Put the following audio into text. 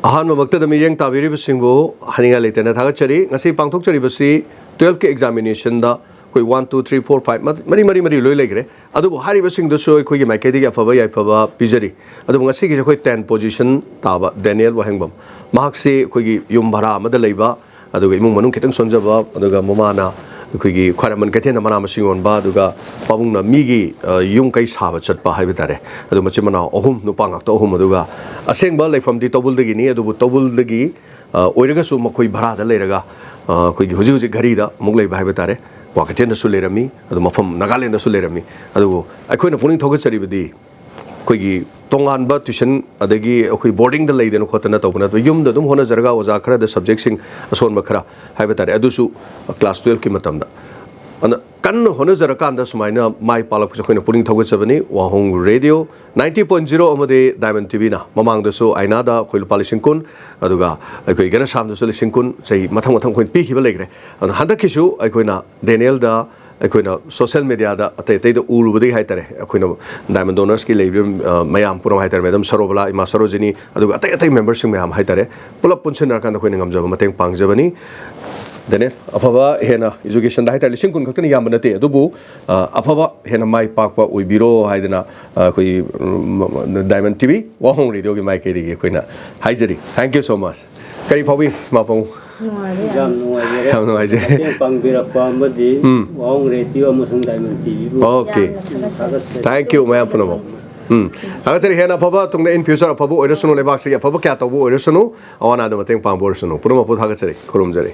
Ahmad मियें ताबीरिबसिंगो हनिंगा लेतेना थागचरी ngasi pangthokcharibasi 12 ke examination da koi 1 2 3 4 5 mari loi legre adu haribasing du so koi maikedi afaba yaifaba pijari adu ngasi gi koi 10 position taba Daniel Wahengbam mahaksi koi gi yum bhara amada leiba adu imung manung kitang sonjaba adu ga momana ꯑꯩꯈꯣꯏꯒꯤ ꯈ꯭ꯋꯥꯏꯔꯝꯕꯟ ꯀꯩꯊꯦꯜꯗ ꯃꯅꯥ ꯃꯁꯤꯡ ꯌꯣꯟꯕ ꯑꯗꯨꯒ ꯄꯥꯕꯨꯡꯅ ꯃꯤꯒꯤ ꯌꯨꯝ ꯀꯩ ꯁꯥꯕ ꯆꯠꯄ ꯍꯥꯏꯕ ꯇꯥꯔꯦ ꯑꯗꯨ ꯃꯆꯤꯟ ꯃꯅꯥꯎ ꯑꯍꯨꯝ ꯅꯨꯄꯥ ꯉꯥꯛꯇ ꯑꯍꯨꯝ ꯑꯗꯨꯒ ꯑꯁꯦꯡꯕ ꯂꯩꯐꯝꯗꯤ ꯇꯧꯕꯨꯜꯗꯒꯤꯅꯤ ꯑꯗꯨꯕꯨ ꯇꯧꯕꯨꯜꯗꯒꯤ ꯑꯣꯏꯔꯒꯁꯨ ꯃꯈꯣꯏ ꯚꯔꯥꯗ ꯂꯩꯔꯒ ꯑꯩꯈꯣꯏꯒꯤ ꯍꯧꯖꯤꯛ ꯘꯔꯤꯗ ꯑꯃꯨꯛ ꯂꯩꯕ ꯍꯥꯏꯕ ꯇꯥꯔꯦ ꯀ꯭ꯋꯥꯀꯩꯊꯦꯜꯗꯁꯨ ꯂꯩꯔꯝꯃꯤ ꯑꯗꯨ ꯃꯐꯝ ꯅꯥꯒꯥꯂꯦꯟꯗꯁꯨ ꯂꯩꯔꯝꯃꯤ ꯑꯗꯨꯕꯨ ꯑꯩꯈꯣꯏꯅ ꯄꯨꯛꯅꯤꯡ ꯊꯧꯒꯠꯆꯔꯤꯕꯗꯤ ꯑꯩꯈꯣꯏꯒꯤ ꯇꯣꯉꯥꯟꯕ ꯇ꯭ꯌꯨꯁꯟ ꯑꯗꯒꯤ ꯑꯩꯈꯣꯏ ꯕꯣꯔꯗꯤꯡꯗ ꯂꯩꯗꯅ ꯈꯣꯠꯇꯅ ꯇꯧꯕ ꯅꯠꯇꯕ ꯌꯨꯝꯗ ꯑꯗꯨꯝ ꯍꯣꯠꯅꯖꯔꯒ ꯑꯣꯖꯥ ꯈꯔꯗ ꯁꯕꯖꯦꯛꯁꯤꯡ ꯑꯁꯣꯟꯕ ꯈꯔ ꯍꯥꯏꯕ ꯇꯥꯔꯦ ꯑꯗꯨꯁꯨ ꯀ꯭ꯂꯥꯁ 12ꯀꯤ ꯃꯇꯝꯗ कन्न होनजरकांदा सुमाइना माइ पालकपसे अखोइना पुनिंग थौगचबनी वाहोंग रेडियो 90.0 अमदे डायमंड टीवी ना ममांगदसु आइनादा अखोइ लुपा लिसिंग कुन अदुगा अखोइ गेना सामदसु लिसिंग कुन सही मथंग मथंग अखोइ पीखिबा लेग्रे अन हंदकिसु अखोइना डेनियल दा अखोइना सोशल मीडिया दा अतै अतैदा उरुबदि हाइतरे अखोइना डायमंड डोनर्स की लेबि मयाम पुरम हाइतरे मैडम सरोबला इमा सरोजिनी अदुगा अतै अतै मेंबरसिंग मयाम हाइतरे pull-up पुनसनरकांदा अखोइना ngamjaba mateng pangjabani Daniel, afaba hena education da haitali singkun khakni yam banate adubu afaba hena mai pakpa uibiro haidana koi Diamond TV Wahong radio gi mai kedi gi koina haijari thank you so much kari phawi mapong jam no aije pang birakpa amadi Wahong radio amasung Diamond TV okay thank you mayam punamo अगर हेना फबा तुंगने in future फबो ओइरसनो लेबाक से फबो क्या तबो ओइरसनो Awana the मतeng pang borsano पुरमा पुथागचरे खुरुमजरे